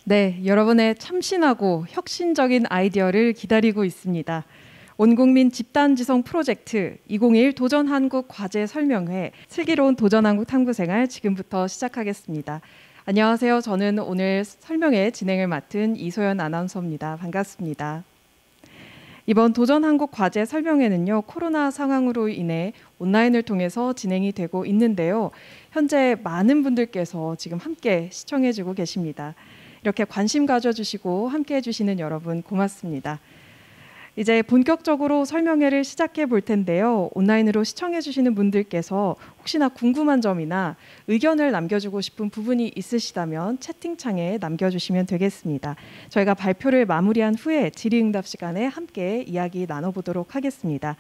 네, 여러분의 참신하고 혁신적인 아이디어를 기다리고 있습니다. 온국민 집단지성 프로젝트 2021 도전한국 과제 설명회 슬기로운 도전한국 탐구생활 지금부터 시작하겠습니다. 안녕하세요. 저는 오늘 설명회 진행을 맡은 이소연 아나운서입니다. 반갑습니다. 이번 도전한국 과제 설명회는요, 코로나 상황으로 인해 온라인을 통해서 진행이 되고 있는데요. 현재 많은 분들께서 지금 함께 시청해주고 계십니다. 이렇게 관심 가져주시고 함께 해주시는 여러분 고맙습니다. 이제 본격적으로 설명회를 시작해 볼 텐데요. 온라인으로 시청해 주시는 분들께서 혹시나 궁금한 점이나 의견을 남겨주고 싶은 부분이 있으시다면 채팅창에 남겨주시면 되겠습니다. 저희가 발표를 마무리한 후에 질의응답 시간에 함께 이야기 나눠보도록 하겠습니다.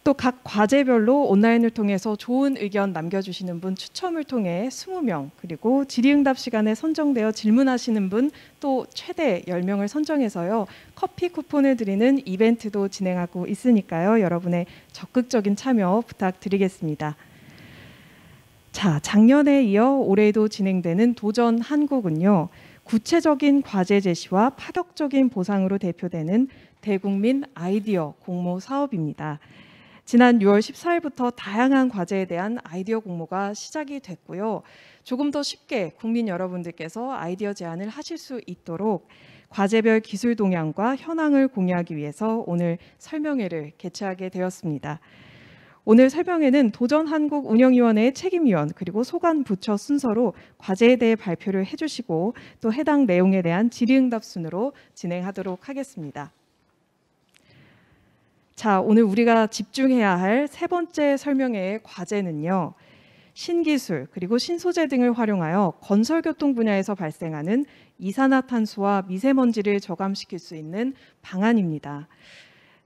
또 각 과제별로 온라인을 통해서 좋은 의견 남겨주시는 분 추첨을 통해 20명, 그리고 질의응답 시간에 선정되어 질문하시는 분 또 최대 10명을 선정해서요, 커피 쿠폰을 드리는 이벤트도 진행하고 있으니까요, 여러분의 적극적인 참여 부탁드리겠습니다. 자, 작년에 이어 올해도 진행되는 도전 한국은요, 구체적인 과제 제시와 파격적인 보상으로 대표되는 대국민 아이디어 공모 사업입니다. 지난 6월 14일부터 다양한 과제에 대한 아이디어 공모가 시작이 됐고요. 조금 더 쉽게 국민 여러분들께서 아이디어 제안을 하실 수 있도록 과제별 기술 동향과 현황을 공유하기 위해서 오늘 설명회를 개최하게 되었습니다. 오늘 설명회는 도전한국 운영위원회의 책임위원 그리고 소관 부처 순서로 과제에 대해 발표를 해주시고 또 해당 내용에 대한 질의응답 순으로 진행하도록 하겠습니다. 자, 오늘 우리가 집중해야 할 세 번째 설명회의 과제는요, 신기술 그리고 신소재 등을 활용하여 건설교통 분야에서 발생하는 이산화탄소와 미세먼지를 저감시킬 수 있는 방안입니다.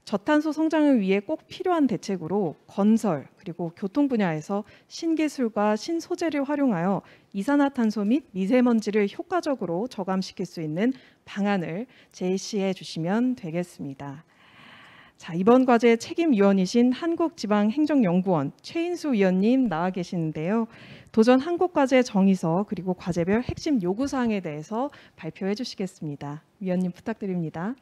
저탄소 성장을 위해 꼭 필요한 대책으로 건설 그리고 교통 분야에서 신기술과 신소재를 활용하여 이산화탄소 및 미세먼지를 효과적으로 저감시킬 수 있는 방안을 제시해 주시면 되겠습니다. 자, 이번 과제 책임위원이신 한국지방행정연구원 최인수 위원님 나와 계시는데요. 도전 한국과제 정의서 그리고 과제별 핵심 요구사항에 대해서 발표해 주시겠습니다. 위원님 부탁드립니다.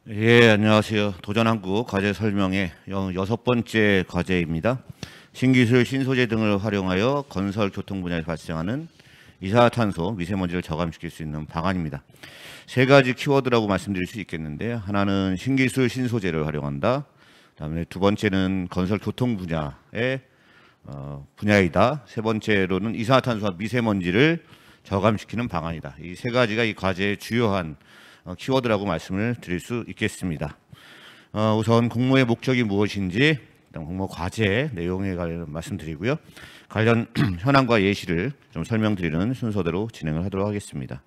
예, 안녕하세요. 도전한국 과제 설명회 6번째 과제입니다. 신기술, 신소재 등을 활용하여 건설, 교통 분야에서 발생하는 이산화탄소, 미세먼지를 저감시킬 수 있는 방안입니다. 세 가지 키워드라고 말씀드릴 수 있겠는데요. 하나는 신기술, 신소재를 활용한다. 그다음에 두 번째는 건설, 교통 분야의 분야이다. 세 번째로는 이산화탄소와 미세먼지를 저감시키는 방안이다. 이 세 가지가 이 과제의 주요한 키워드라고 말씀을 드릴 수 있겠습니다. 우선 공모의 목적이 무엇인지, 공모 과제 내용에 관련 말씀드리고요. 관련 현황과 예시를 좀 설명드리는 순서대로 진행을 하도록 하겠습니다.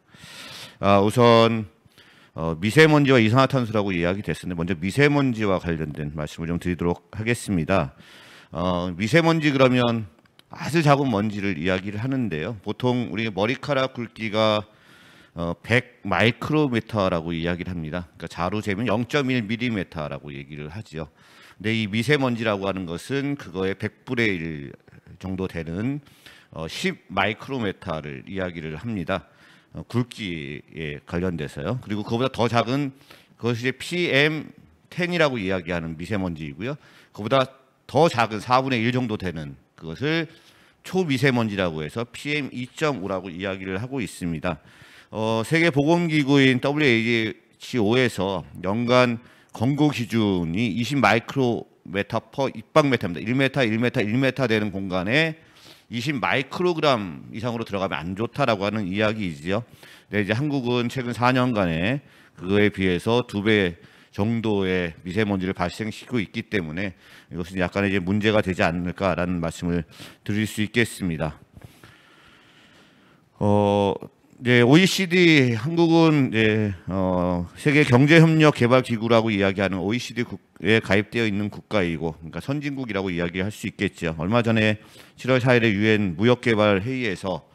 우선 미세먼지와 이산화탄소라고 이야기 됐었는데 먼저 미세먼지와 관련된 말씀을 좀 드리도록 하겠습니다. 미세먼지 그러면 아주 작은 먼지를 이야기를 하는데요. 보통 우리 머리카락 굵기가 100 마이크로미터라고 이야기를 합니다. 그러니까 자로 재면 0.1mm라고 얘기를 하죠. 근데 이 미세먼지라고 하는 것은 그거의 100분의 1 정도 되는 10 마이크로미터를 이야기를 합니다. 굵기에 관련돼서요. 그리고 그보다 더 작은 그것이 PM10이라고 이야기하는 미세먼지이고요. 그보다 더 작은 4분의 1 정도 되는 그것을 초미세먼지라고 해서 PM2.5라고 이야기를 하고 있습니다. 세계보건기구인 WHO에서 연간 권고 기준이 20 마이크로미터 퍼 입방미터입니다. 1m, 1m, 1m 되는 공간에 20 마이크로그램 이상으로 들어가면 안 좋다라고 하는 이야기이지요. 근데 이제 한국은 최근 4년간에 그거에 비해서 2배 정도의 미세먼지를 발생시키고 있기 때문에 이것은 약간의 이제 문제가 되지 않을까라는 말씀을 드릴 수 있겠습니다. 네, OECD 한국은 세계 경제협력개발기구라고 이야기하는 OECD에 가입되어 있는 국가이고, 그러니까 선진국이라고 이야기할 수 있겠죠. 얼마 전에 7월 4일에 유엔 무역개발회의에서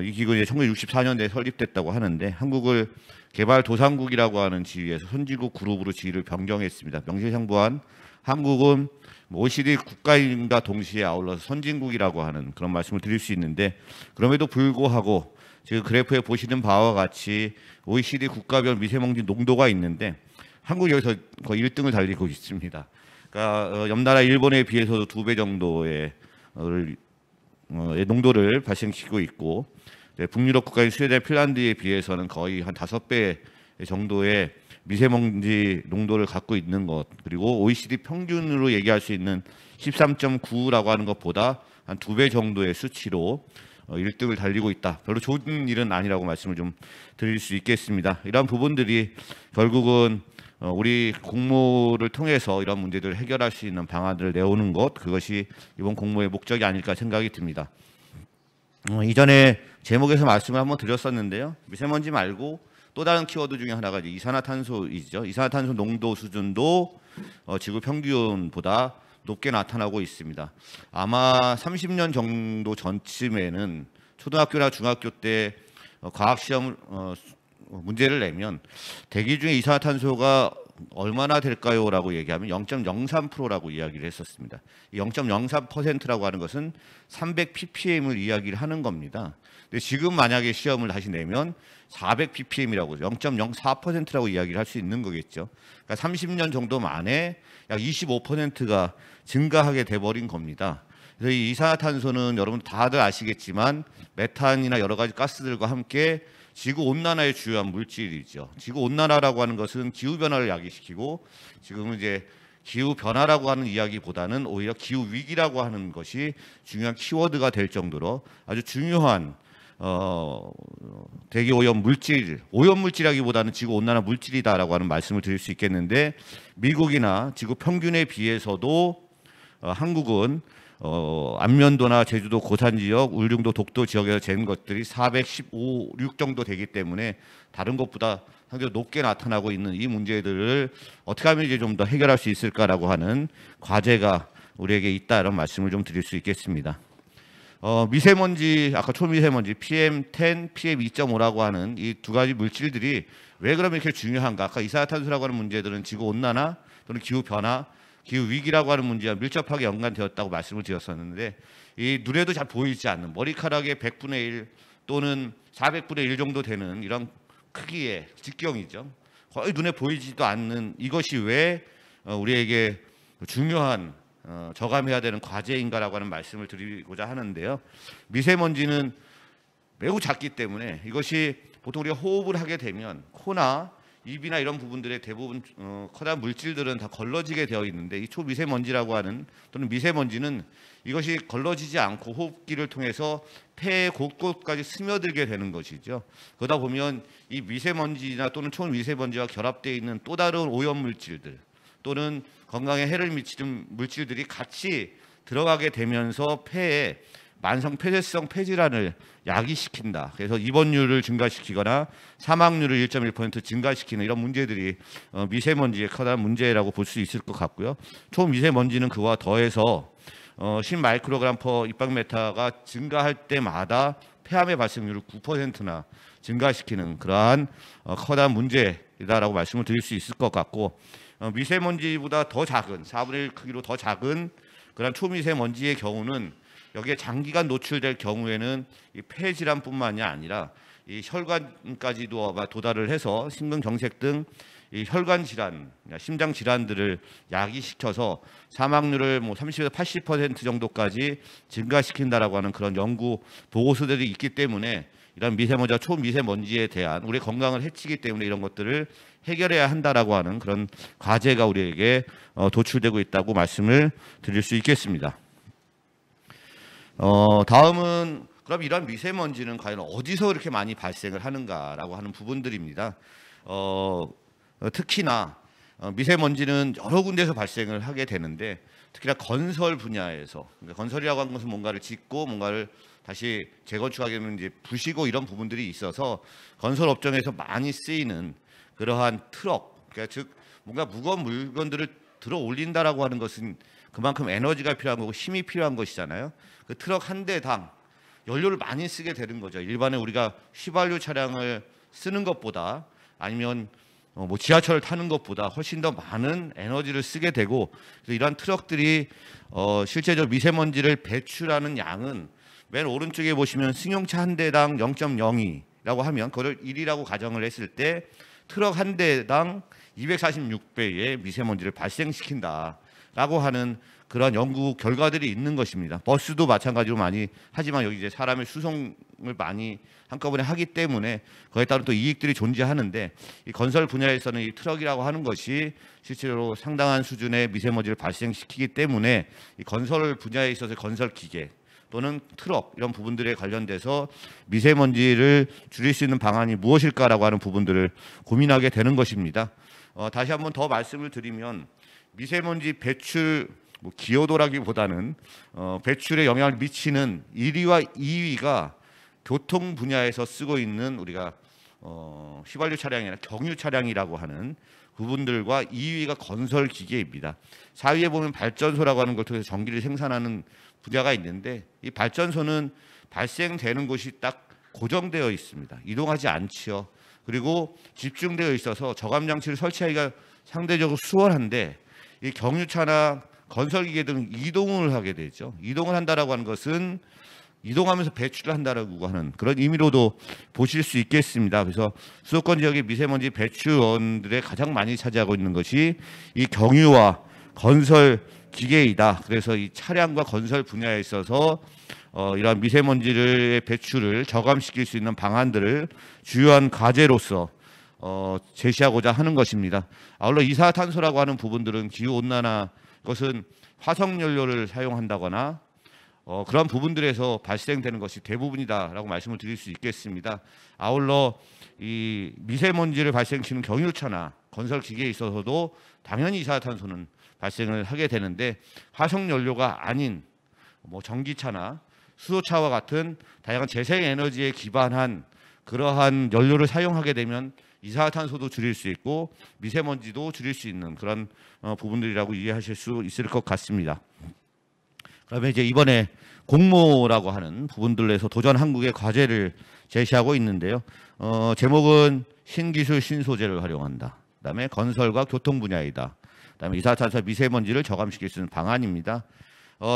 이 기구는 1964년도에 설립됐다고 하는데 한국을 개발도상국이라고 하는 지위에서 선진국 그룹으로 지위를 변경했습니다. 명실상부한 한국은 OECD 국가인과 동시에 아울러서 선진국이라고 하는 그런 말씀을 드릴 수 있는데, 그럼에도 불구하고 지금 그래프에 보시는 바와 같이 OECD 국가별 미세먼지 농도가 있는데 한국이 여기서 거의 1등을 달리고 있습니다. 그러니까 옆 나라 일본에 비해서도 2배 정도의 농도를 발생시키고 있고, 북유럽 국가인 스웨덴, 핀란드에 비해서는 거의 한 5배 정도의 미세먼지 농도를 갖고 있는 것, 그리고 OECD 평균으로 얘기할 수 있는 13.9라고 하는 것보다 한 2배 정도의 수치로 1등을 달리고 있다. 별로 좋은 일은 아니라고 말씀을 좀 드릴 수 있겠습니다. 이러한 부분들이 결국은 우리 공모를 통해서 이런 문제들을 해결할 수 있는 방안들을 내오는 것, 그것이 이번 공모의 목적이 아닐까 생각이 듭니다. 이전에 제목에서 말씀을 한번 드렸었는데요. 미세먼지 말고 또 다른 키워드 중에 하나가 이산화탄소이죠. 이산화탄소 농도 수준도 지구 평균보다 높게 나타나고 있습니다. 아마 30년 정도 전쯤에는 초등학교나 중학교 때 과학 시험 문제를 내면 대기 중에 이산화탄소가 얼마나 될까요라고 얘기하면 0.03%라고 이야기를 했었습니다. 0.03%라고 하는 것은 300ppm을 이야기를 하는 겁니다. 근데 지금 만약에 시험을 다시 내면 400ppm이라고 0.04%라고 이야기를 할 수 있는 거겠죠. 그러니까 30년 정도 만에 약 25%가 증가하게 돼버린 겁니다. 그래서 이 이산화탄소는 여러분 다들 아시겠지만 메탄이나 여러 가지 가스들과 함께 지구 온난화의 주요한 물질이죠. 지구 온난화라고 하는 것은 기후 변화를 야기시키고, 지금은 이제 기후 변화라고 하는 이야기보다는 오히려 기후 위기라고 하는 것이 중요한 키워드가 될 정도로 아주 중요한 대기 오염 물질, 오염 물질이라기보다는 지구 온난화 물질이다라고 하는 말씀을 드릴 수 있겠는데, 미국이나 지구 평균에 비해서도 한국은 안면도나 제주도 고산 지역, 울릉도 독도 지역에서 재는 것들이 415, 6 정도 되기 때문에 다른 것보다 상당히 높게 나타나고 있는 이 문제들을 어떻게 하면 이제 좀 더 해결할 수 있을까라고 하는 과제가 우리에게 있다, 이런 말씀을 좀 드릴 수 있겠습니다. 미세먼지, 아까 초미세먼지 PM10, PM2.5라고 하는 이 두 가지 물질들이 왜 그러면 이렇게 중요한가? 아까 이산화탄소라고 하는 문제들은 지구 온난화 또는 기후 변화, 기후 위기라고 하는 문제와 밀접하게 연관되었다고 말씀을 드렸었는데, 이 눈에도 잘 보이지 않는 머리카락의 100분의 1 또는 400분의 1 정도 되는 이런 크기의 직경이죠. 거의 눈에 보이지도 않는 이것이 왜 우리에게 중요한 저감해야 되는 과제인가라고 하는 말씀을 드리고자 하는데요. 미세먼지는 매우 작기 때문에 이것이 보통 우리가 호흡을 하게 되면 코나 입이나 이런 부분들의 대부분 커다란 물질들은 다 걸러지게 되어 있는데, 이 초미세먼지라고 하는 또는 미세먼지는 이것이 걸러지지 않고 호흡기를 통해서 폐 곳곳까지 스며들게 되는 것이죠. 그러다 보면 이 미세먼지나 또는 초미세먼지와 결합되어 있는 또 다른 오염 물질들 또는 건강에 해를 미치는 물질들이 같이 들어가게 되면서 폐에 만성 폐쇄성 폐질환을 야기시킨다. 그래서 입원율을 증가시키거나 사망률을 1.1% 증가시키는 이런 문제들이 미세먼지의 커다란 문제라고 볼 수 있을 것 같고요. 초미세먼지는 그와 더해서 10마이크로그램 퍼 입방메타가 증가할 때마다 폐암의 발생률을 9%나 증가시키는 그러한 커다란 문제이다라고 말씀을 드릴 수 있을 것 같고, 미세먼지보다 더 작은 4분의 1 크기로 더 작은 그런 초미세먼지의 경우는 여기에 장기간 노출될 경우에는 이 폐질환뿐만이 아니라 이 혈관까지도 도달을 해서 심근경색 등 이 혈관 질환, 심장 질환들을 야기시켜서 사망률을 30에서 80% 정도까지 증가시킨다라고 하는 그런 연구 보고서들이 있기 때문에, 이런 미세먼지와 초미세먼지에 대한 우리 건강을 해치기 때문에 이런 것들을 해결해야 한다라고 하는 그런 과제가 우리에게 도출되고 있다고 말씀을 드릴 수 있겠습니다. 다음은 그럼 이런 미세먼지는 과연 어디서 이렇게 많이 발생을 하는가라고 하는 부분들입니다. 특히나 미세먼지는 여러 군데에서 발생을 하게 되는데, 특히나 건설 분야에서, 건설이라고 하는 것은 뭔가를 짓고 뭔가를 다시 재건축하게 되면 이제 부시고 이런 부분들이 있어서 건설 업종에서 많이 쓰이는 그러한 트럭, 그러니까 즉 뭔가 무거운 물건들을 들어 올린다라고 하는 것은 그만큼 에너지가 필요한 거고 힘이 필요한 것이잖아요. 그 트럭 한 대당 연료를 많이 쓰게 되는 거죠. 일반에 우리가 휘발유 차량을 쓰는 것보다, 아니면 지하철을 타는 것보다 훨씬 더 많은 에너지를 쓰게 되고, 그래서 이러한 트럭들이 실제적으로 미세먼지를 배출하는 양은 맨 오른쪽에 보시면 승용차 한 대당 0.02라고 하면 그걸 1이라고 가정을 했을 때 트럭 한 대당 246배의 미세먼지를 발생시킨다라고 하는 그런 연구 결과들이 있는 것입니다. 버스도 마찬가지로 많이 하지만 여기 이제 사람의 수송을 많이 한꺼번에 하기 때문에 그에 따른 또 이익들이 존재하는데 이 건설 분야에서는 이 트럭이라고 하는 것이 실제로 상당한 수준의 미세먼지를 발생시키기 때문에 이 건설 분야에 있어서 건설 기계 또는 트럭 이런 부분들에 관련돼서 미세먼지를 줄일 수 있는 방안이 무엇일까라고 하는 부분들을 고민하게 되는 것입니다. 다시 한번 더 말씀을 드리면 미세먼지 배출 기여도라기보다는 배출에 영향을 미치는 1위와 2위가 교통 분야에서 쓰고 있는 우리가 휘발유 차량이나 경유 차량이라고 하는 부분들과 2위가 건설 기계입니다. 4위에 보면 발전소라고 하는 걸 통해서 전기를 생산하는 분야가 있는데 이 발전소는 발생되는 곳이 딱 고정되어 있습니다. 이동하지 않지요. 그리고 집중되어 있어서 저감 장치를 설치하기가 상대적으로 수월한데 이 경유차나 건설기계 등은 이동을 하게 되죠. 이동을 한다라고 하는 것은 이동하면서 배출을 한다라고 하는 그런 의미로도 보실 수 있겠습니다. 그래서 수도권 지역의 미세먼지 배출원들에 가장 많이 차지하고 있는 것이 이 경유와 건설 기계이다. 그래서 이 차량과 건설 분야에 있어서 이러한 미세먼지의 배출을 저감시킬 수 있는 방안들을 주요한 과제로서 제시하고자 하는 것입니다. 아울러 이산화탄소라고 하는 부분들은 기후 온난화 그것은 화석연료를 사용한다거나 그런 부분들에서 발생되는 것이 대부분이다라고 말씀을 드릴 수 있겠습니다. 아울러 이 미세먼지를 발생시키는 경유차나 건설 기계에 있어서도 당연히 이산화탄소는 발생을 하게 되는데 화석연료가 아닌 전기차나 수소차와 같은 다양한 재생에너지에 기반한 그러한 연료를 사용하게 되면 이산화탄소도 줄일 수 있고 미세먼지도 줄일 수 있는 그런 부분들이라고 이해하실 수 있을 것 같습니다. 그러면 이제 이번에 공모라고 하는 부분들에서 도전 한국의 과제를 제시하고 있는데요. 제목은 신기술 신소재를 활용한다. 그다음에 건설과 교통 분야이다. 그다음에 이산화탄소 미세먼지를 저감시킬 수 있는 방안입니다.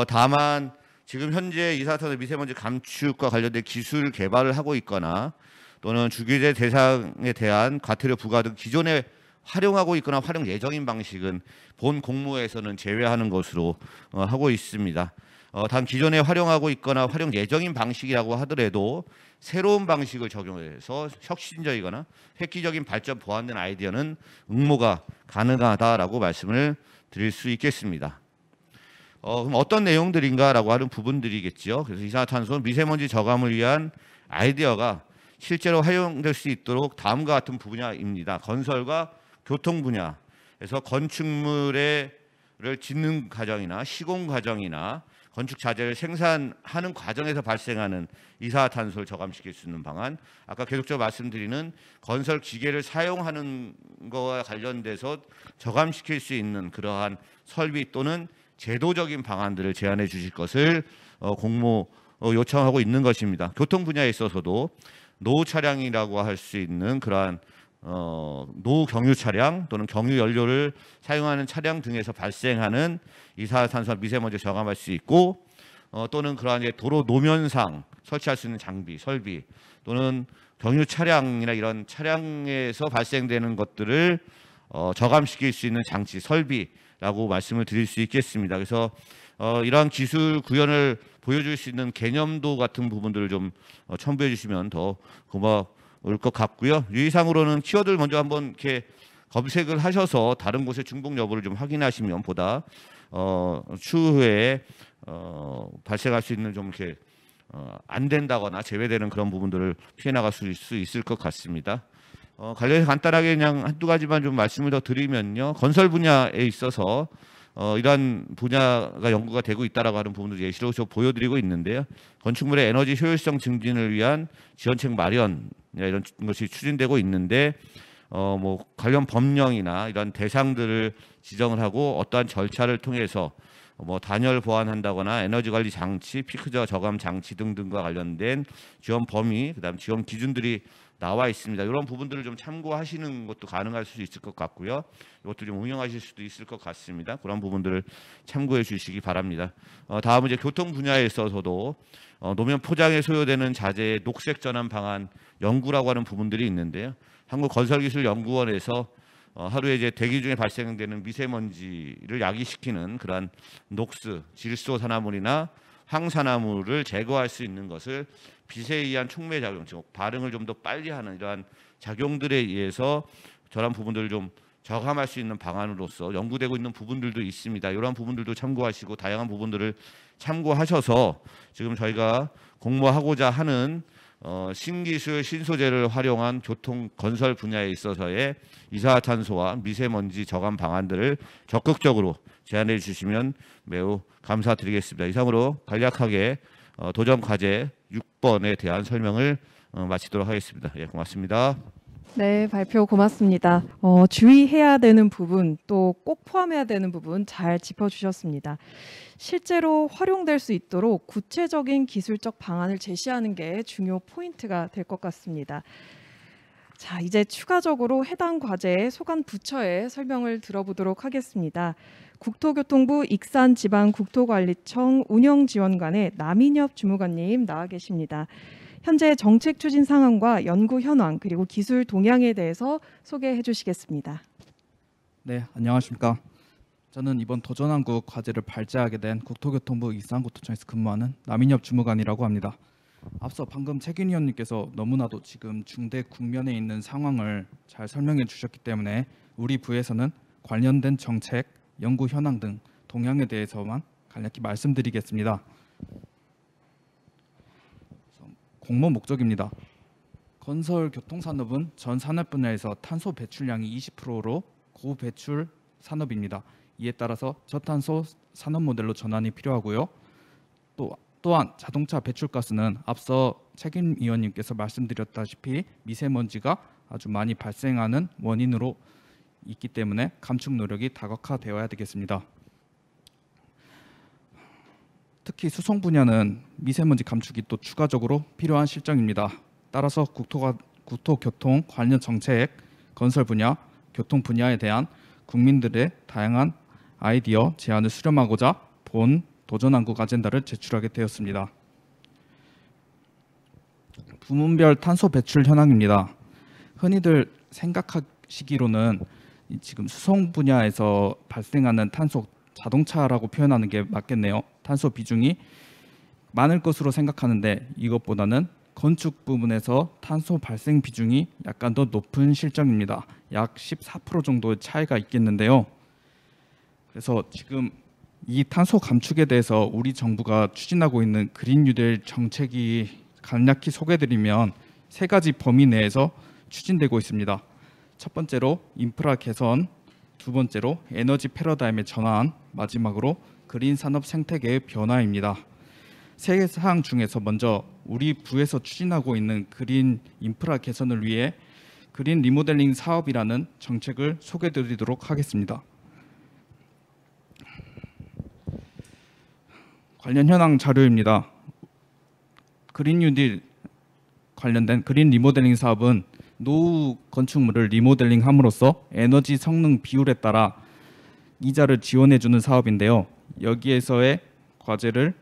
다만 지금 현재 이산화탄소 미세먼지 감축과 관련된 기술 개발을 하고 있거나 또는 주규제 대상에 대한 과태료 부과 등 기존에 활용하고 있거나 활용 예정인 방식은 본 공모에서는 제외하는 것으로 하고 있습니다. 단 기존에 활용하고 있거나 활용 예정인 방식이라고 하더라도 새로운 방식을 적용해서 혁신적이거나 획기적인 발전 보완된 아이디어는 응모가 가능하다라고 말씀을 드릴 수 있겠습니다. 그럼 어떤 내용들인가라고 하는 부분들이겠죠. 그래서 이산화탄소 미세먼지 저감을 위한 아이디어가 실제로 활용될 수 있도록 다음과 같은 분야입니다. 건설과 교통 분야에서 건축물을 짓는 과정이나 시공 과정이나 건축 자재를 생산하는 과정에서 발생하는 이산화탄소를 저감시킬 수 있는 방안, 아까 계속적으로 말씀드리는 건설 기계를 사용하는 것과 관련돼서 저감시킬 수 있는 그러한 설비 또는 제도적인 방안들을 제안해 주실 것을 공모 요청하고 있는 것입니다. 교통 분야에 있어서도 노후 차량이라고 할 수 있는 그러한 노후 경유 차량 또는 경유 연료를 사용하는 차량 등에서 발생하는 이산화탄소와 미세먼지를 저감할 수 있고 또는 그러한 도로 노면상 설치할 수 있는 장비, 설비 또는 경유 차량이나 이런 차량에서 발생되는 것들을 저감시킬 수 있는 장치, 설비라고 말씀을 드릴 수 있겠습니다. 그래서 이러한 기술 구현을 보여줄 수 있는 개념도 같은 부분들을 좀 첨부해 주시면 더 고마울 것 같고요. 유의사항으로는 키워드를 먼저 한번 이렇게 검색을 하셔서 다른 곳의 중복 여부를 좀 확인하시면 보다 추후에 발생할 수 있는 좀 이렇게 안 된다거나 제외되는 그런 부분들을 피해 나갈 수 있을 것 같습니다. 관련해서 간단하게 그냥 한두 가지만 좀 말씀을 더 드리면요. 건설 분야에 있어서 이러한 분야가 연구가 되고 있다라고 하는 부분도 예시로 좀 보여드리고 있는데요. 건축물의 에너지 효율성 증진을 위한 지원책 마련 이런 것이 추진되고 있는데 관련 법령이나 이런 대상들을 지정을 하고 어떠한 절차를 통해서 뭐 단열 보완한다거나 에너지 관리 장치, 피크저 저감 장치 등등과 관련된 지원 범위, 그다음 지원 기준들이 나와 있습니다. 이런 부분들을 좀 참고하시는 것도 가능할 수 있을 것 같고요. 이것도 좀 운영하실 수도 있을 것 같습니다. 그런 부분들을 참고해 주시기 바랍니다. 다음은 이제 교통 분야에 있어서도 노면 포장에 소요되는 자재의 녹색 전환 방안 연구라고 하는 부분들이 있는데요. 한국건설기술연구원에서 하루에 이제 대기 중에 발생되는 미세먼지를 야기시키는 그러한 녹스, 질소 산화물이나 황산화물을 제거할 수 있는 것을 빛에 의한 촉매 작용, 즉 발응을 좀 더 빨리 하는 이러한 작용들에 의해서 저런 부분들을 좀 저감할 수 있는 방안으로서 연구되고 있는 부분들도 있습니다. 이러한 부분들도 참고하시고 다양한 부분들을 참고하셔서 지금 저희가 공모하고자 하는 신기술 신소재를 활용한 교통 건설 분야에 있어서의 이산화탄소와 미세먼지 저감 방안들을 적극적으로 제안해 주시면 매우 감사드리겠습니다. 이상으로 간략하게 도전 과제 6번에 대한 설명을 마치도록 하겠습니다. 예, 고맙습니다. 네, 발표 고맙습니다. 주의해야 되는 부분 또 꼭 포함해야 되는 부분 잘 짚어주셨습니다. 실제로 활용될 수 있도록 구체적인 기술적 방안을 제시하는 게 중요 포인트가 될 것 같습니다. 자, 이제 추가적으로 해당 과제의 소관 부처의 설명을 들어보도록 하겠습니다. 국토교통부 익산지방국토관리청 운영지원관의 남인엽 주무관님 나와 계십니다. 현재 정책 추진 상황과 연구 현황 그리고 기술 동향에 대해서 소개해 주시겠습니다. 네, 안녕하십니까. 저는 이번 도전한국 과제를 발제하게 된 국토교통부 익산구토청에서 근무하는 남인엽 주무관이라고 합니다. 앞서 방금 책임 위원님께서 너무나도 지금 중대 국면에 있는 상황을 잘 설명해 주셨기 때문에 우리 부에서는 관련된 정책, 연구 현황 등 동향에 대해서만 간략히 말씀드리겠습니다. 공모 목적입니다. 건설 교통산업은 전 산업 분야에서 탄소 배출량이 20%로 고배출 산업입니다. 이에 따라서 저탄소 산업 모델로 전환이 필요하고요. 또한 자동차 배출가스는 앞서 책임위원님께서 말씀드렸다시피 미세먼지가 아주 많이 발생하는 원인으로 있기 때문에 감축 노력이 다각화되어야 되겠습니다. 특히 수송 분야는 미세먼지 감축이 또 추가적으로 필요한 실정입니다. 따라서 국토교통 관련 정책, 건설 분야, 교통 분야에 대한 국민들의 다양한 아이디어 제안을 수렴하고자 본 도전한국 아젠다를 제출하게 되었습니다. 부문별 탄소 배출 현황입니다. 흔히들 생각하시기로는 지금 수송 분야에서 발생하는 탄소, 자동차라고 표현하는 게 맞겠네요. 탄소 비중이 많을 것으로 생각하는데 이것보다는 건축 부분에서 탄소 발생 비중이 약간 더 높은 실정입니다. 약 14% 정도의 차이가 있겠는데요. 그래서 지금 이 탄소 감축에 대해서 우리 정부가 추진하고 있는 그린 뉴딜 정책이 간략히 소개드리면 세 가지 범위 내에서 추진되고 있습니다. 첫 번째로 인프라 개선, 두 번째로 에너지 패러다임의 전환, 마지막으로 그린 산업 생태계의 변화입니다. 세 사항 중에서 먼저 우리 부에서 추진하고 있는 그린 인프라 개선을 위해 그린 리모델링 사업이라는 정책을 소개드리도록 하겠습니다. 관련 현황 자료입니다. 그린 뉴딜 관련된 그린 리모델링 사업은 노후 건축물을 리모델링함으로써 에너지 성능 비율에 따라 이자를 지원해주는 사업인데요. 여기에서의 과제를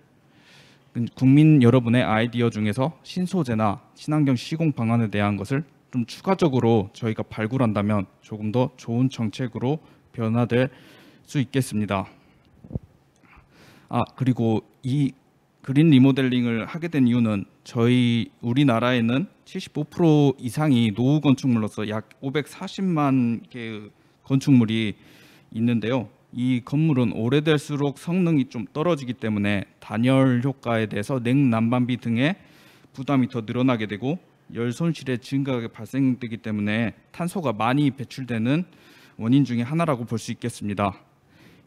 국민 여러분의 아이디어 중에서 신소재나 친환경 시공 방안에 대한 것을 좀 추가적으로 저희가 발굴한다면 조금 더 좋은 정책으로 변화될 수 있겠습니다. 그리고 이 그린 리모델링을 하게 된 이유는 우리나라에는 75% 이상이 노후 건축물로서 약 540만 개의 건축물이 있는데요. 이 건물은 오래될수록 성능이 좀 떨어지기 때문에 단열 효과에 대해서 냉난방비 등의 부담이 더 늘어나게 되고 열 손실의 증가가 발생되기 때문에 탄소가 많이 배출되는 원인 중에 하나라고 볼 수 있겠습니다.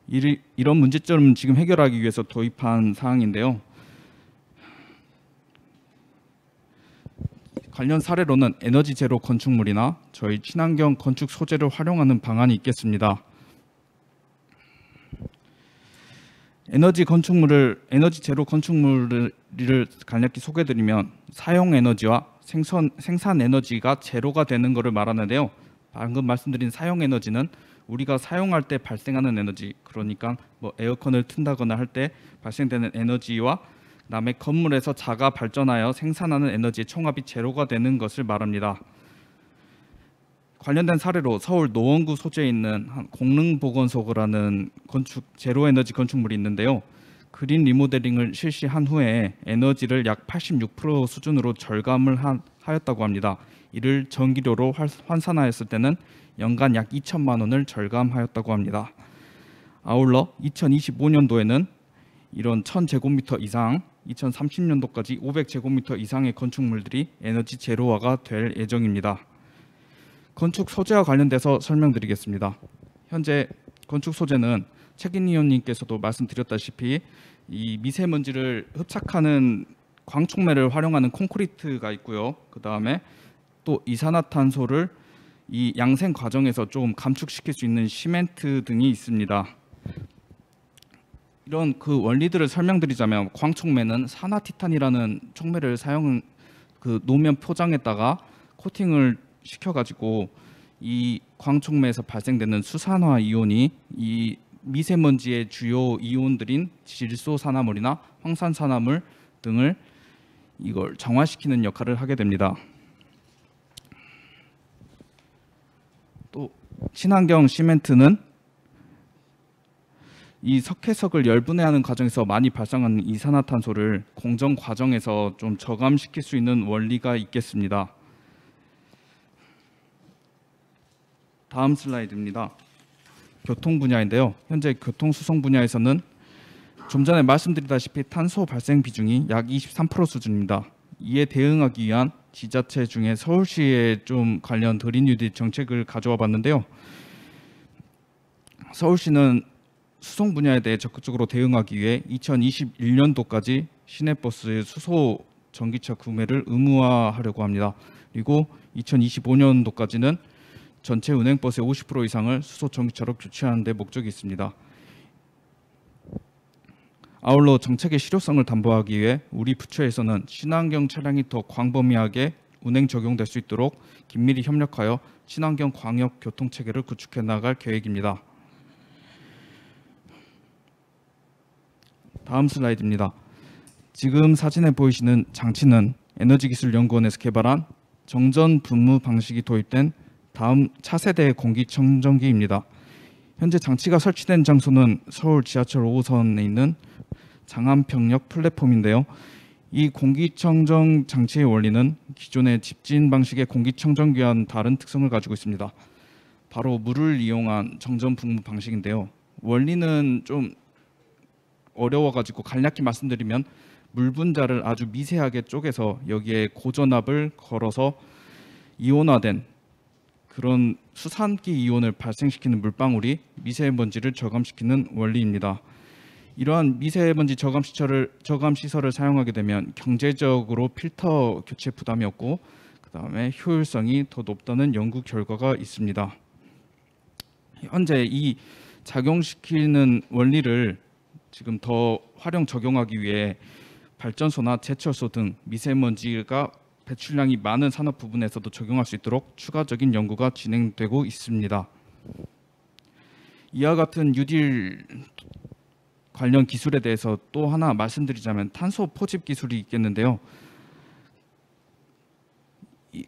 이런 문제점을 지금 해결하기 위해서 도입한 사항인데요. 관련 사례로는 에너지 제로 건축물이나 저희 친환경 건축 소재를 활용하는 방안이 있겠습니다. 에너지 제로 건축물을 간략히 소개드리면 사용 에너지와 생산 에너지가 제로가 되는 것을 말하는데요. 방금 말씀드린 사용 에너지는 우리가 사용할 때 발생하는 에너지, 그러니까 뭐 에어컨을 튼다거나 할 때 발생되는 에너지와 그다음에 건물에서 자가 발전하여 생산하는 에너지의 총합이 제로가 되는 것을 말합니다. 관련된 사례로 서울 노원구 소재에 있는 공릉보건소라는 제로 에너지 건축물이 있는데요. 그린 리모델링을 실시한 후에 에너지를 약 86% 수준으로 절감을 하였다고 합니다. 이를 전기료로 환산하였을 때는 연간 약 2천만 원을 절감하였다고 합니다. 아울러 2025년도에는 이런 1000제곱미터 이상, 2030년도까지 500제곱미터 이상의 건축물들이 에너지 제로화가 될 예정입니다. 건축 소재와 관련돼서 설명드리겠습니다. 현재 건축 소재는 책임 위원님께서도 말씀드렸다시피 이 미세먼지를 흡착하는 광촉매를 활용하는 콘크리트가 있고요. 그 다음에 또 이산화탄소를 이 양생 과정에서 좀 감축시킬 수 있는 시멘트 등이 있습니다. 이런 그 원리들을 설명드리자면 광촉매는 산화티탄이라는 촉매를 노면 포장에다가 코팅을 시켜가지고 이 광촉매에서 발생되는 수산화 이온이 이 미세먼지의 주요 이온들인 질소산화물이나 황산산화물 등을 이걸 정화시키는 역할을 하게 됩니다. 또 친환경 시멘트는 이 석회석을 열분해하는 과정에서 많이 발생하는 이산화탄소를 공정 과정에서 좀 저감시킬 수 있는 원리가 있겠습니다. 다음 슬라이드입니다. 교통 분야인데요. 현재 교통 수송 분야에서는 좀 전에 말씀드리다시피 탄소 발생 비중이 약 23% 수준입니다. 이에 대응하기 위한 지자체 중에 서울시에 좀 관련 그린뉴딜 정책을 가져와 봤는데요. 서울시는 수송 분야에 대해 적극적으로 대응하기 위해 2021년도까지 시내버스의 수소 전기차 구매를 의무화하려고 합니다. 그리고 2025년도까지는 전체 운행버스의 50% 이상을 수소 전기차로 교체하는 데 목적이 있습니다. 아울러 정책의 실효성을 담보하기 위해 우리 부처에서는 친환경 차량이 더 광범위하게 운행 적용될 수 있도록 긴밀히 협력하여 친환경 광역 교통 체계를 구축해 나갈 계획입니다. 다음 슬라이드입니다. 지금 사진에 보이시는 장치는 에너지기술연구원에서 개발한 정전 분무 방식이 도입된 다음 차세대 공기청정기입니다. 현재 장치가 설치된 장소는 서울 지하철 5호선에 있는 장안평역 플랫폼인데요. 이 공기청정 장치의 원리는 기존의 집진 방식의 공기청정기와는 다른 특성을 가지고 있습니다. 바로 물을 이용한 정전 분무 방식인데요. 원리는 좀 어려워가지고 간략히 말씀드리면 물 분자를 아주 미세하게 쪼개서 여기에 고전압을 걸어서 이온화된 그런 수산기 이온을 발생시키는 물방울이 미세먼지를 저감시키는 원리입니다. 이러한 미세먼지 저감 시설을 사용하게 되면 경제적으로 필터 교체 부담이 없고 그다음에 효율성이 더 높다는 연구 결과가 있습니다. 현재 이 작용시키는 원리를 지금 더 활용 적용하기 위해 발전소나 제철소 등 미세먼지가 배출량이 많은 산업 부분에서도 적용할 수 있도록 추가적인 연구가 진행되고 있습니다. 이와 같은 뉴딜 관련 기술에 대해서 또 하나 말씀드리자면 탄소 포집 기술이 있겠는데요.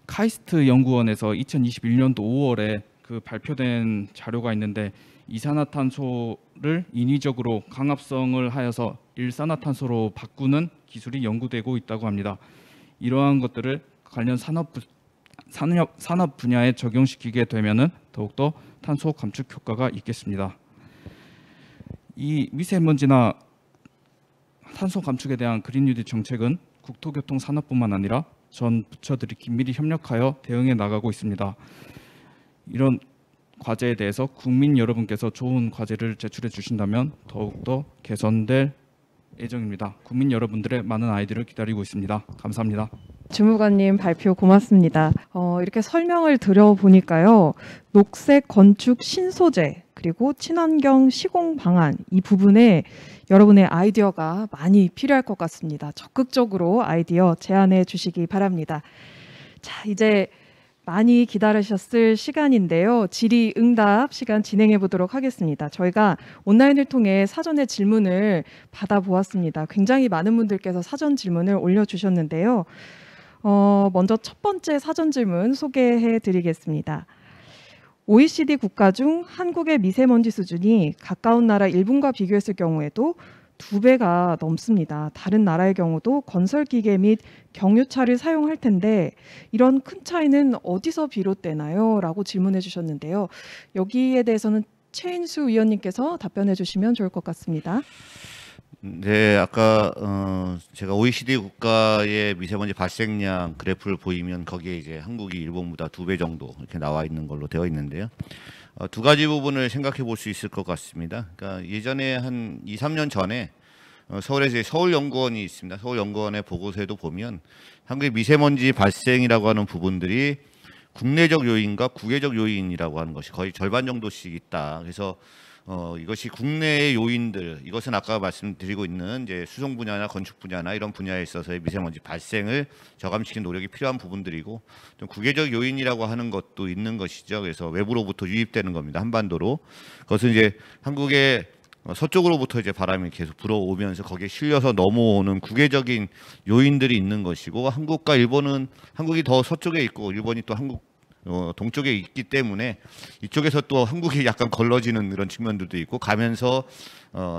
카이스트 연구원에서 2021년도 5월에 그 발표된 자료가 있는데 이산화탄소를 인위적으로 강합성을 하여서 일산화탄소로 바꾸는 기술이 연구되고 있다고 합니다. 이러한 것들을 관련 산업 분야에 적용시키게 되면은 더욱더 탄소 감축 효과가 있겠습니다. 이 미세먼지나 탄소 감축에 대한 그린뉴딜 정책은 국토교통산업뿐만 아니라 전 부처들이 긴밀히 협력하여 대응해 나가고 있습니다. 이런 과제에 대해서 국민 여러분께서 좋은 과제를 제출해 주신다면 더욱더 개선될 예정입니다. 국민 여러분들의 많은 아이디어를 기다리고 있습니다. 감사합니다. 주무관님 발표 고맙습니다. 이렇게 설명을 들어보니까요. 녹색 건축 신소재 그리고 친환경 시공 방안 이 부분에 여러분의 아이디어가 많이 필요할 것 같습니다. 적극적으로 아이디어 제안해 주시기 바랍니다. 자, 이제 많이 기다리셨을 시간인데요. 질의응답 시간 진행해 보도록 하겠습니다. 저희가 온라인을 통해 사전에 질문을 받아보았습니다. 굉장히 많은 분들께서 사전 질문을 올려주셨는데요. 먼저 첫 번째 사전 질문 소개해 드리겠습니다. OECD 국가 중 한국의 미세먼지 수준이 가까운 나라 일본과 비교했을 경우에도 2배가 넘습니다. 다른 나라의 경우도 건설기계 및 경유차를 사용할 텐데 이런 큰 차이는 어디서 비롯되나요? 라고 질문해 주셨는데요. 여기에 대해서는 최인수 위원님께서 답변해 주시면 좋을 것 같습니다. 네, 아까 제가 OECD 국가의 미세먼지 발생량 그래프를 보이면 거기에 이제 한국이 일본보다 2배 정도 이렇게 나와 있는 걸로 되어 있는데요. 두 가지 부분을 생각해 볼 수 있을 것 같습니다. 그러니까 예전에 한 2, 3년 전에 서울에 서울연구원이 있습니다. 서울연구원의 보고서에도 보면 한국의 미세먼지 발생이라고 하는 부분들이 국내적 요인과 국외적 요인이라고 하는 것이 거의 절반 정도씩 있다. 그래서 이것이 국내의 요인들, 이것은 아까 말씀드리고 있는 이제 수송 분야나 건축 분야나 이런 분야에 있어서의 미세먼지 발생을 저감시키는 노력이 필요한 부분들이고, 좀 국외적 요인이라고 하는 것도 있는 것이죠. 그래서 외부로부터 유입되는 겁니다. 한반도로. 그것은 이제 한국의 서쪽으로부터 이제 바람이 계속 불어오면서 거기에 실려서 넘어오는 국외적인 요인들이 있는 것이고, 한국과 일본은 한국이 더 서쪽에 있고 일본이 또 한국 동쪽에 있기 때문에 이쪽에서 또 한국이 약간 걸러지는 이런 측면들도 있고, 가면서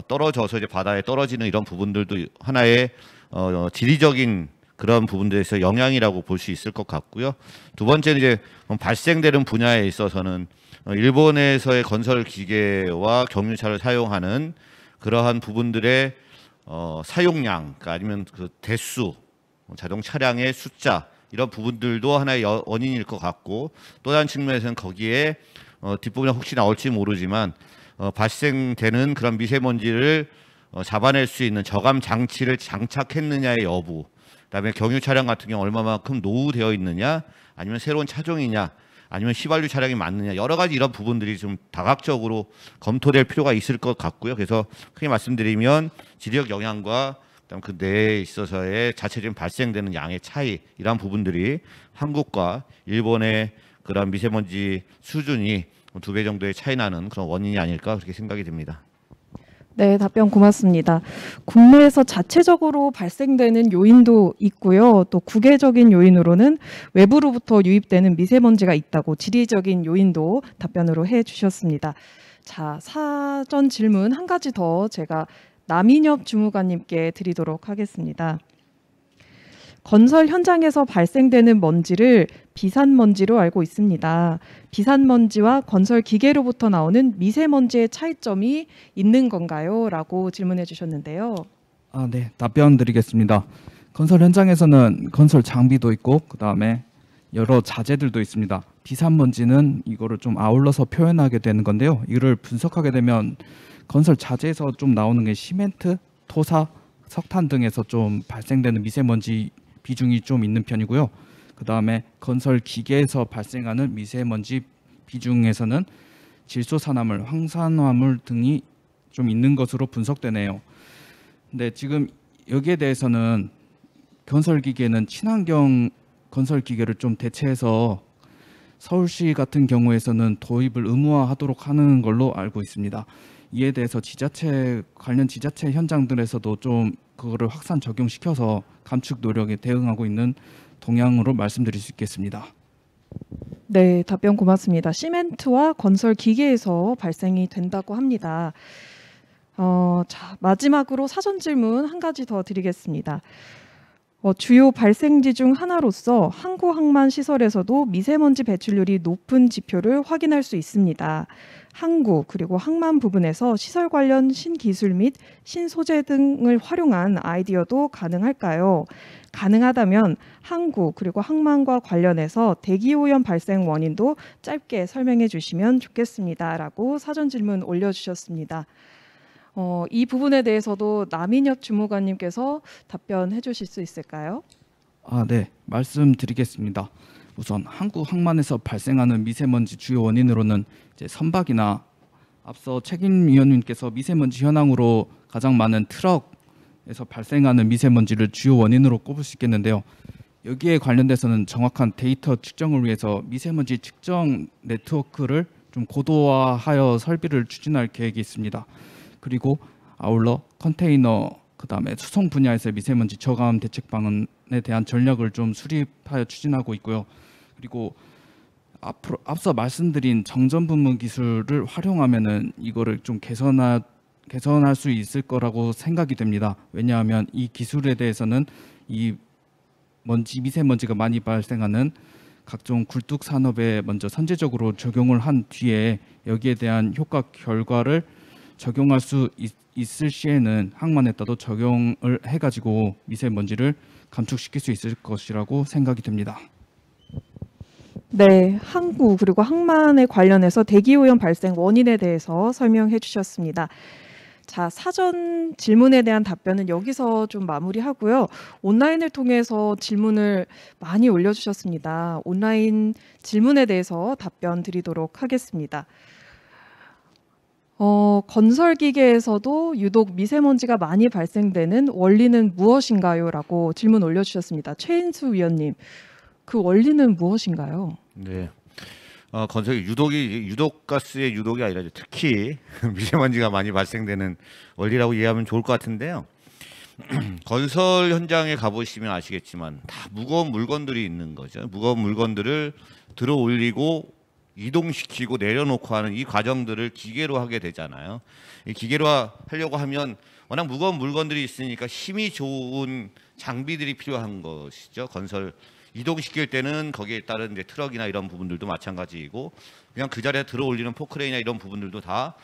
떨어져서 이제 바다에 떨어지는 이런 부분들도 하나의 지리적인 그런 부분들에서 영향이라고 볼 수 있을 것 같고요. 두 번째는 이제 발생되는 분야에 있어서는 일본에서의 건설 기계와 경유차를 사용하는 그러한 부분들의 사용량, 그러니까 아니면 그 대수, 자동 차량의 숫자, 이런 부분들도 하나의 원인일 것 같고, 또 다른 측면에서는 거기에 뒷부분에 혹시 나올지 모르지만 발생되는 그런 미세먼지를 잡아낼 수 있는 저감 장치를 장착했느냐의 여부, 그다음에 경유 차량 같은 경우 얼마만큼 노후되어 있느냐, 아니면 새로운 차종이냐, 아니면 휘발유 차량이 맞느냐, 여러 가지 이런 부분들이 좀 다각적으로 검토될 필요가 있을 것 같고요. 그래서 크게 말씀드리면 지리적 영향과 그다음 그 내에 있어서의 자체적인 발생되는 양의 차이, 이러한 부분들이 한국과 일본의 그런 미세먼지 수준이 2배 정도의 차이 나는 그런 원인이 아닐까 그렇게 생각이 듭니다. 네, 답변 고맙습니다. 국내에서 자체적으로 발생되는 요인도 있고요. 또 국외적인 요인으로는 외부로부터 유입되는 미세먼지가 있다고 지리적인 요인도 답변으로 해 주셨습니다. 자, 사전 질문 한 가지 더 제가 남인엽 주무관님께 드리도록 하겠습니다. 건설 현장에서 발생되는 먼지를 비산먼지로 알고 있습니다. 비산먼지와 건설 기계로부터 나오는 미세먼지의 차이점이 있는 건가요? 라고 질문해 주셨는데요. 네, 답변 드리겠습니다. 건설 현장에서는 건설 장비도 있고 그다음에 여러 자재들도 있습니다. 비산먼지는 이거를 좀 아울러서 표현하게 되는 건데요. 이를 분석하게 되면 건설 자재에서 좀 나오는 게 시멘트, 토사, 석탄 등에서 좀 발생되는 미세먼지 비중이 좀 있는 편이고요. 그다음에 건설 기계에서 발생하는 미세먼지 비중에서는 질소산화물, 황산화물 등이 좀 있는 것으로 분석되네요. 근데 지금 여기에 대해서는 건설 기계는 친환경 건설 기계를 좀 대체해서 서울시 같은 경우에서는 도입을 의무화하도록 하는 걸로 알고 있습니다. 이에 대해서 관련 지자체 현장들에서도 좀 그거를 확산 적용시켜서 감축 노력에 대응하고 있는 동향으로 말씀드릴 수 있겠습니다. 네, 답변 고맙습니다. 시멘트와 건설 기계에서 발생이 된다고 합니다. 자, 마지막으로 사전 질문 한 가지 더 드리겠습니다. 주요 발생지 중 하나로서 항구 항만 시설에서도 미세먼지 배출률이 높은 지표를 확인할 수 있습니다. 항구 그리고 항만 부분에서 시설 관련 신기술 및 신소재 등을 활용한 아이디어도 가능할까요? 가능하다면 항구 그리고 항만과 관련해서 대기오염 발생 원인도 짧게 설명해 주시면 좋겠습니다. 라고 사전 질문 올려주셨습니다. 이 부분에 대해서도 남인엽 주무관님께서 답변해 주실 수 있을까요? 네, 말씀드리겠습니다. 우선 한국 항만에서 발생하는 미세먼지 주요 원인으로는 이제 선박이나 앞서 책임위원님께서 미세먼지 현황으로 가장 많은 트럭에서 발생하는 미세먼지를 주요 원인으로 꼽을 수 있겠는데요. 여기에 관련돼서는 정확한 데이터 측정을 위해서 미세먼지 측정 네트워크를 좀 고도화하여 설비를 추진할 계획이 있습니다. 그리고 아울러 컨테이너 그다음에 수송 분야에서 미세먼지 저감 대책 방안에 대한 전략을 좀 수립하여 추진하고 있고요. 그리고 앞서 말씀드린 정전 분무 기술을 활용하면은 이거를 좀 개선할 수 있을 거라고 생각이 됩니다. 왜냐하면 이 기술에 대해서는 이 미세먼지가 많이 발생하는 각종 굴뚝 산업에 먼저 선제적으로 적용을 한 뒤에 여기에 대한 효과 결과를 적용할 수 있을 시에는 항만에다도 적용을 해가지고 미세먼지를 감축시킬 수 있을 것이라고 생각이 됩니다. 네, 항구 그리고 항만에 관련해서 대기오염 발생 원인에 대해서 설명해 주셨습니다. 자, 사전 질문에 대한 답변은 여기서 좀 마무리하고요. 온라인을 통해서 질문을 많이 올려주셨습니다. 온라인 질문에 대해서 답변 드리도록 하겠습니다. 건설기계에서도 유독 미세먼지가 많이 발생되는 원리는 무엇인가요? 라고 질문 올려주셨습니다. 최인수 위원님, 그 원리는 무엇인가요? 네. 건설이 유독가스의 유독이 아니라 특히 미세먼지가 많이 발생되는 원리라고 이해하면 좋을 것 같은데요. 건설 현장에 가보시면 아시겠지만 다 무거운 물건들이 있는 거죠. 무거운 물건들을 들어 올리고 이동시키고 내려놓고 하는 이 과정들을 기계로 하게 되잖아요. 이 기계로 하려고 하면 워낙 무거운 물건들이 있으니까 힘이 좋은 장비들이 필요한 것이죠. 건설 이동시킬 때는 거기에 따른 이제 트럭이나 이런 부분들도 마찬가지이고 그냥 그 자리에 들어 올리는 포크레인이나 이런 부분들도 다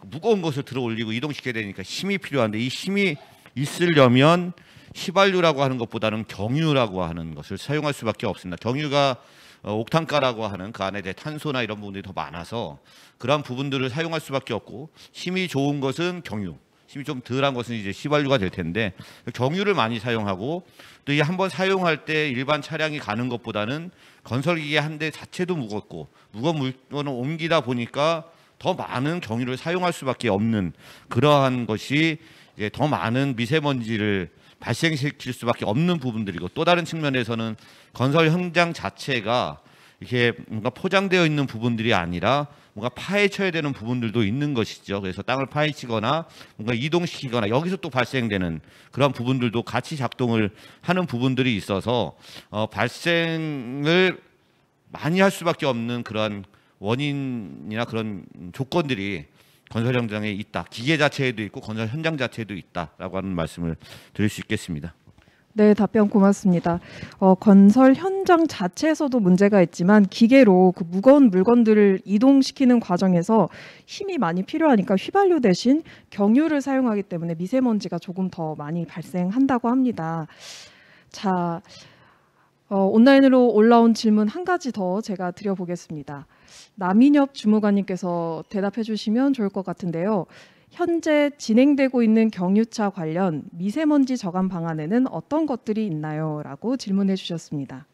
무거운 것을 들어 올리고 이동시켜야 되니까 힘이 필요한데 이 힘이 있으려면 휘발유라고 하는 것보다는 경유라고 하는 것을 사용할 수밖에 없습니다. 경유가 옥탄가라고 하는 그 안에 탄소나 이런 부분들이 더 많아서 그러한 부분들을 사용할 수밖에 없고 힘이 좋은 것은 경유, 힘이 좀 덜한 것은 이제 휘발유가 될 텐데 경유를 많이 사용하고 또 이 한번 사용할 때 일반 차량이 가는 것보다는 건설기계 한 대 자체도 무겁고 무거운 물건을 옮기다 보니까 더 많은 경유를 사용할 수밖에 없는 그러한 것이 이제 더 많은 미세먼지를 발생시킬 수밖에 없는 부분들이고 또 다른 측면에서는 건설 현장 자체가 이렇게 뭔가 포장되어 있는 부분들이 아니라 뭔가 파헤쳐야 되는 부분들도 있는 것이죠. 그래서 땅을 파헤치거나 뭔가 이동시키거나 여기서 또 발생되는 그런 부분들도 같이 작동을 하는 부분들이 있어서 발생을 많이 할 수밖에 없는 그런 원인이나 그런 조건들이 건설 현장에 있다. 기계 자체에도 있고 건설 현장 자체에도 있다라고 하는 말씀을 드릴 수 있겠습니다. 네, 답변 고맙습니다. 건설 현장 자체에서도 문제가 있지만 기계로 그 무거운 물건들을 이동시키는 과정에서 힘이 많이 필요하니까 휘발유 대신 경유를 사용하기 때문에 미세먼지가 조금 더 많이 발생한다고 합니다. 자, 온라인으로 올라온 질문 한 가지 더 제가 드려보겠습니다. 남인엽 주무관님께서 대답해 주시면 좋을 것 같은데요. 현재 진행되고 있는 경유차 관련 미세먼지 저감 방안에는 어떤 것들이 있나요? 라고 질문해 주셨습니다.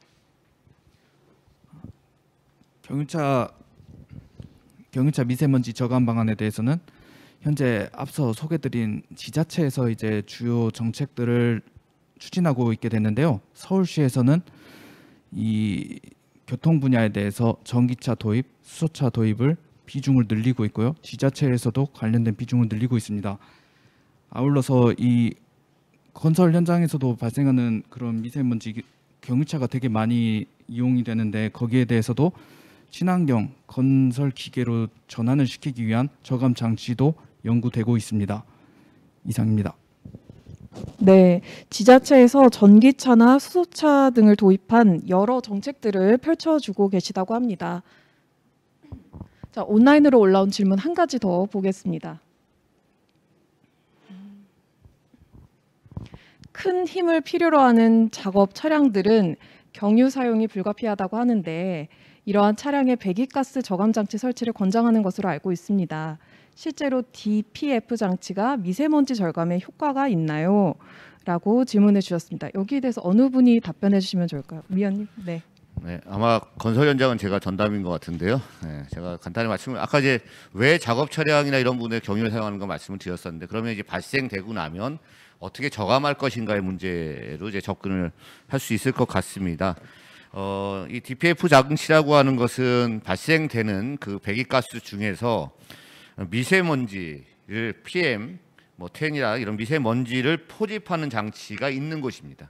경유차 미세먼지 저감 방안에 대해서는 현재 앞서 소개드린 지자체에서 이제 주요 정책들을 추진하고 있게 됐는데요. 서울시에서는 이 교통 분야에 대해서 전기차 도입, 수소차 도입을 비중을 늘리고 있고요. 지자체에서도 관련된 비중을 늘리고 있습니다. 아울러서 이 건설 현장에서도 발생하는 그런 미세먼지 경유차가 되게 많이 이용이 되는데 거기에 대해서도 친환경 건설 기계로 전환을 시키기 위한 저감 장치도 연구되고 있습니다. 이상입니다. 네, 지자체에서 전기차나 수소차 등을 도입한 여러 정책들을 펼쳐주고 계시다고 합니다. 자, 온라인으로 올라온 질문 한 가지 더 보겠습니다. 큰 힘을 필요로 하는 작업 차량들은 경유 사용이 불가피하다고 하는데 이러한 차량의 배기가스 저감 장치 설치를 권장하는 것으로 알고 있습니다. 실제로 DPF 장치가 미세먼지 절감에 효과가 있나요? 라고 질문해 주셨습니다. 여기에 대해서 어느 분이 답변해 주시면 좋을까요? 위원님. 네. 네, 아마 건설 현장은 제가 전담인 것 같은데요. 네, 제가 간단히 말씀을 아까 이제 왜 작업 차량이나 이런 부분에 경유를 사용하는 거 말씀을 드렸었는데 그러면 이제 발생되고 나면 어떻게 저감할 것인가의 문제로 이제 접근을 할 수 있을 것 같습니다. 이 DPF 장치라고 하는 것은 발생되는 그 배기가스 중에서 미세먼지를 PM, 뭐 10이나 이런 미세먼지를 포집하는 장치가 있는 것입니다.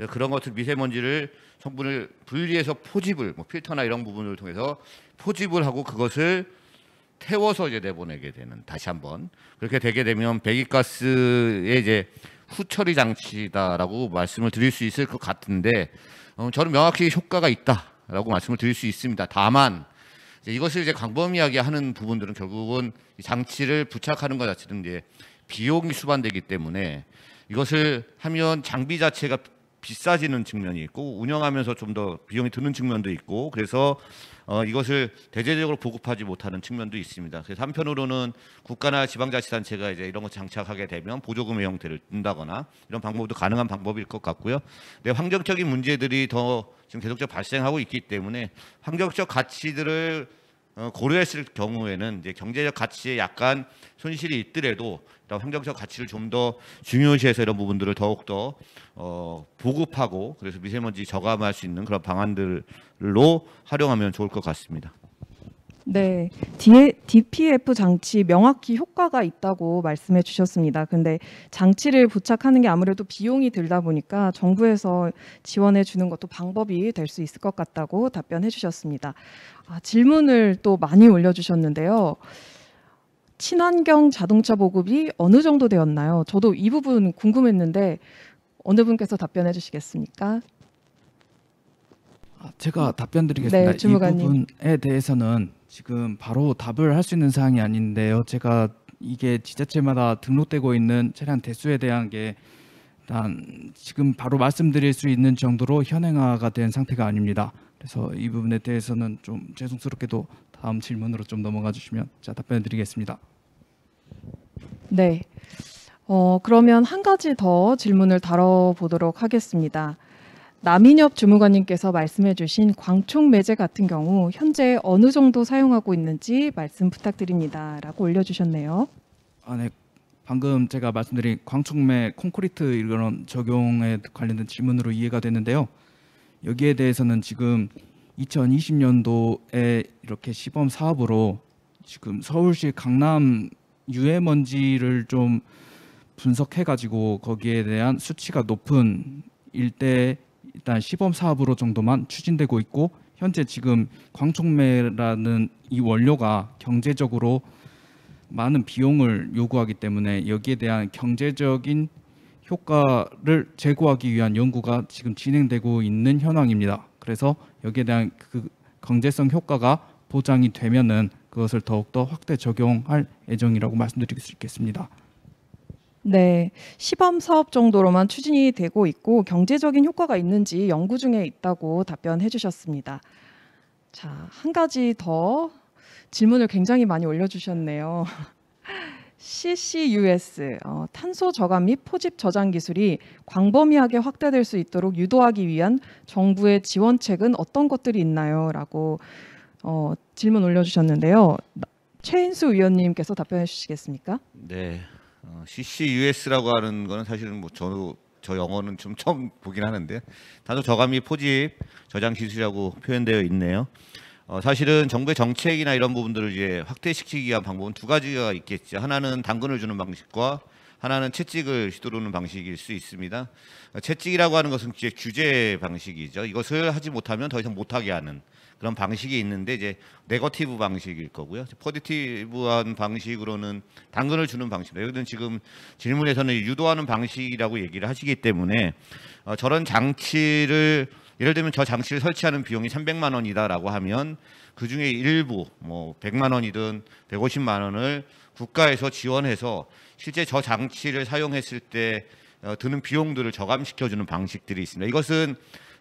그런 것들 미세먼지를 성분을 분리해서 포집을 뭐 필터나 이런 부분을 통해서 포집을 하고 그것을 태워서 이제 내보내게 되는 다시 한번 그렇게 되게 되면 배기가스의 이제 후처리 장치다라고 말씀을 드릴 수 있을 것 같은데 저는 명확히 효과가 있다라고 말씀을 드릴 수 있습니다. 다만 이것을 이제 광범위하게 하는 부분들은 결국은 이 장치를 부착하는 것 자체는 이제 비용이 수반되기 때문에 이것을 하면 장비 자체가 비싸지는 측면이 있고 운영하면서 좀 더 비용이 드는 측면도 있고 그래서 이것을 대대적으로 보급하지 못하는 측면도 있습니다. 그래서 한편으로는 국가나 지방자치단체가 이제 이런 거 장착하게 되면 보조금의 형태를 둔다거나 이런 방법도 가능한 방법일 것 같고요. 근데 환경적인 문제들이 더 지금 계속적으로 발생하고 있기 때문에 환경적 가치들을 고려했을 경우에는 이제 경제적 가치에 약간 손실이 있더라도 환경적 가치를 좀 더 중요시해서 이런 부분들을 더욱 더 보급하고 그래서 미세먼지 저감할 수 있는 그런 방안들로 활용하면 좋을 것 같습니다. 네, DPF 장치 명확히 효과가 있다고 말씀해 주셨습니다. 근데 장치를 부착하는 게 아무래도 비용이 들다 보니까 정부에서 지원해 주는 것도 방법이 될 수 있을 것 같다고 답변해 주셨습니다. 질문을 또 많이 올려주셨는데요. 친환경 자동차 보급이 어느 정도 되었나요? 저도 이 부분 궁금했는데 어느 분께서 답변해 주시겠습니까? 제가 답변드리겠습니다. 네, 주무관님. 이 부분에 대해서는 지금 바로 답을 할 수 있는 사항이 아닌데요. 제가 이게 지자체마다 등록되고 있는 차량 대수에 대한 게 일단 지금 바로 말씀드릴 수 있는 정도로 현행화가 된 상태가 아닙니다. 그래서 이 부분에 대해서는 좀 죄송스럽게도 다음 질문으로 좀 넘어가 주시면 제가 답변드리겠습니다. 네. 그러면 한 가지 더 질문을 다뤄보도록 하겠습니다. 남인엽 주무관님께서 말씀해 주신 광촉 매제 같은 경우 현재 어느 정도 사용하고 있는지 말씀 부탁드립니다. 라고 올려주셨네요. 네. 방금 제가 말씀드린 광촉매 콘크리트 이런 적용에 관련된 질문으로 이해가 됐는데요. 여기에 대해서는 지금 2020년도에 이렇게 시범 사업으로 지금 서울시 강남 유해먼지를 좀 분석해가지고 거기에 대한 수치가 높은 일대 일단 시범 사업으로 정도만 추진되고 있고 현재 지금 광촉매라는 이 원료가 경제적으로 많은 비용을 요구하기 때문에 여기에 대한 경제적인 효과를 제고하기 위한 연구가 지금 진행되고 있는 현황입니다. 그래서 여기에 대한 그 경제성 효과가 보장이 되면은 그것을 더욱더 확대 적용할 예정이라고 말씀드릴 수 있겠습니다. 네, 시범 사업 정도로만 추진이 되고 있고 경제적인 효과가 있는지 연구 중에 있다고 답변해 주셨습니다. 자, 한 가지 더 질문을 굉장히 많이 올려주셨네요. CCUS, 탄소 저감 및 포집 저장 기술이 광범위하게 확대될 수 있도록 유도하기 위한 정부의 지원책은 어떤 것들이 있나요? 라고 질문 올려주셨는데요. 최인수 위원님께서 답변해 주시겠습니까? 네, CCUS라고 하는 거는 사실은 뭐 저 영어는 좀 처음 보긴 하는데 탄소 저감 및 포집 저장 기술이라고 표현되어 있네요. 사실은 정부의 정책이나 이런 부분들을 이제 확대시키기 위한 방법은 두 가지가 있겠죠. 하나는 당근을 주는 방식과 하나는 채찍을 휘두르는 방식일 수 있습니다. 채찍이라고 하는 것은 이제 규제 방식이죠. 이것을 하지 못하면 더 이상 못하게 하는 그런 방식이 있는데 이제 네거티브 방식일 거고요. 포지티브한 방식으로는 당근을 주는 방식입니다. 여기는 지금 질문에서는 유도하는 방식이라고 얘기를 하시기 때문에 저런 장치를 예를 들면 저 장치를 설치하는 비용이 300만 원이다라고 하면 그 중에 일부 뭐 100만 원이든 150만 원을 국가에서 지원해서 실제 저 장치를 사용했을 때 드는 비용들을 저감시켜주는 방식들이 있습니다. 이것은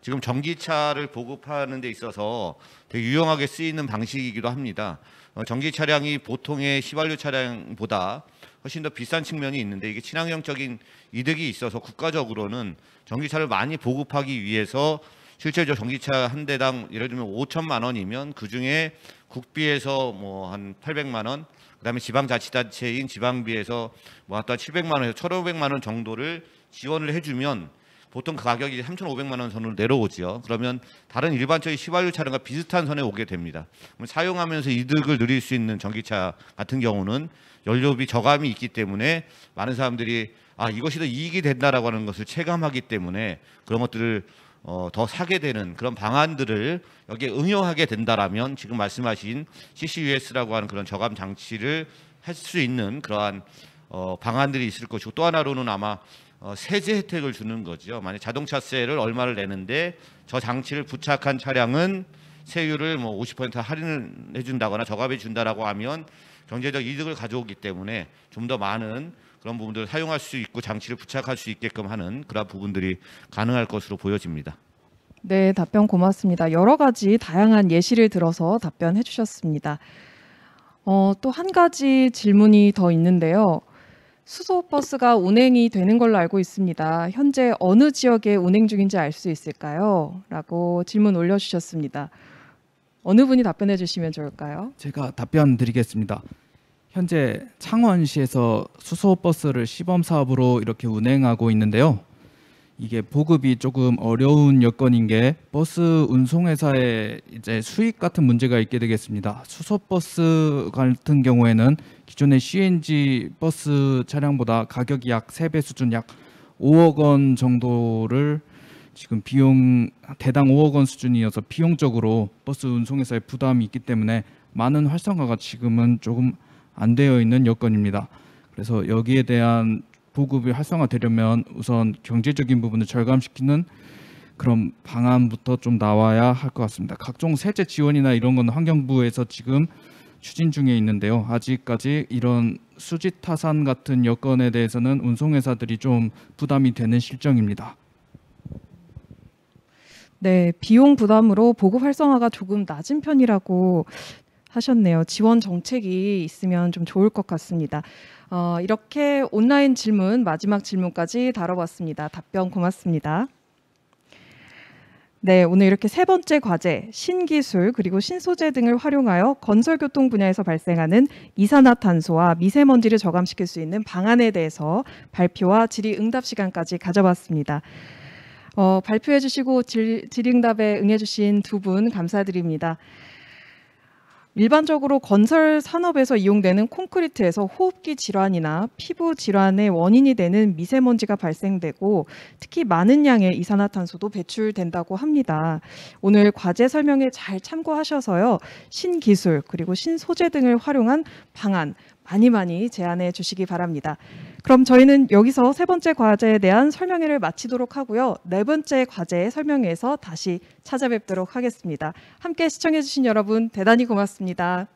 지금 전기차를 보급하는 데 있어서 되게 유용하게 쓰이는 방식이기도 합니다. 전기 차량이 보통의 휘발유 차량보다 훨씬 더 비싼 측면이 있는데 이게 친환경적인 이득이 있어서 국가적으로는 전기차를 많이 보급하기 위해서 실제로 전기차 한 대당 예를 들면 5천만 원이면 그중에 국비에서 뭐 한 800만 원, 그다음에 지방자치단체인 지방비에서 뭐 한 700만 원에서 1,500만 원 정도를 지원을 해주면 보통 그 가격이 3,500만 원 선으로 내려오죠. 그러면 다른 일반적인 휘발유 차량과 비슷한 선에 오게 됩니다. 사용하면서 이득을 누릴 수 있는 전기차 같은 경우는 연료비 저감이 있기 때문에 많은 사람들이 이것이 더 이익이 된다라고 하는 것을 체감하기 때문에 그런 것들을 더 사게 되는 그런 방안들을 여기에 응용하게 된다라면 지금 말씀하신 CCUS라고 하는 그런 저감 장치를 할 수 있는 그러한 방안들이 있을 것이고, 또 하나로는 아마 세제 혜택을 주는 거죠. 만약 자동차세를 얼마를 내는데 저 장치를 부착한 차량은 세율을 뭐 50% 할인을 해준다거나 저감해 준다라고 하면 경제적 이득을 가져오기 때문에 좀 더 많은 그런 부분들을 사용할 수 있고 장치를 부착할 수 있게끔 하는 그런 부분들이 가능할 것으로 보여집니다. 네, 답변 고맙습니다. 여러 가지 다양한 예시를 들어서 답변해 주셨습니다. 또 한 가지 질문이 더 있는데요. 수소버스가 운행이 되는 걸로 알고 있습니다. 현재 어느 지역에 운행 중인지 알 수 있을까요? 라고 질문 올려주셨습니다. 어느 분이 답변해 주시면 좋을까요? 제가 답변 드리겠습니다. 현재 창원시에서 수소버스를 시범 사업으로 이렇게 운행하고 있는데요. 이게 보급이 조금 어려운 여건인 게 버스 운송회사에 이제 수익 같은 문제가 있게 되겠습니다. 수소버스 같은 경우에는 기존의 CNG 버스 차량보다 가격이 약 3배 수준, 약 5억 원 정도를 지금 비용 대당 5억 원 수준이어서 비용적으로 버스 운송회사에 부담이 있기 때문에 많은 활성화가 지금은 조금 안 되어 있는 여건입니다. 그래서 여기에 대한 보급이 활성화되려면 우선 경제적인 부분을 절감시키는 그런 방안부터 좀 나와야 할 것 같습니다. 각종 세제 지원이나 이런 건 환경부에서 지금 추진 중에 있는데요. 아직까지 이런 수지 타산 같은 여건에 대해서는 운송회사들이 좀 부담이 되는 실정입니다. 네, 비용 부담으로 보급 활성화가 조금 낮은 편이라고 하셨네요. 지원 정책이 있으면 좀 좋을 것 같습니다. 이렇게 온라인 질문, 마지막 질문까지 다뤄봤습니다. 답변 고맙습니다. 네, 오늘 이렇게 세 번째 과제, 신기술 그리고 신소재 등을 활용하여 건설교통 분야에서 발생하는 이산화탄소와 미세먼지를 저감시킬 수 있는 방안에 대해서 발표와 질의응답 시간까지 가져봤습니다. 발표해 주시고 질의응답에 응해 주신 두 분 감사드립니다. 일반적으로 건설 산업에서 이용되는 콘크리트에서 호흡기 질환이나 피부 질환의 원인이 되는 미세먼지가 발생되고 특히 많은 양의 이산화탄소도 배출된다고 합니다. 오늘 과제 설명에 잘 참고하셔서요. 신기술 그리고 신소재 등을 활용한 방안 많이 제안해 주시기 바랍니다. 그럼 저희는 여기서 세 번째 과제에 대한 설명회를 마치도록 하고요. 네 번째 과제 설명회에서 다시 찾아뵙도록 하겠습니다. 함께 시청해 주신 여러분 대단히 고맙습니다.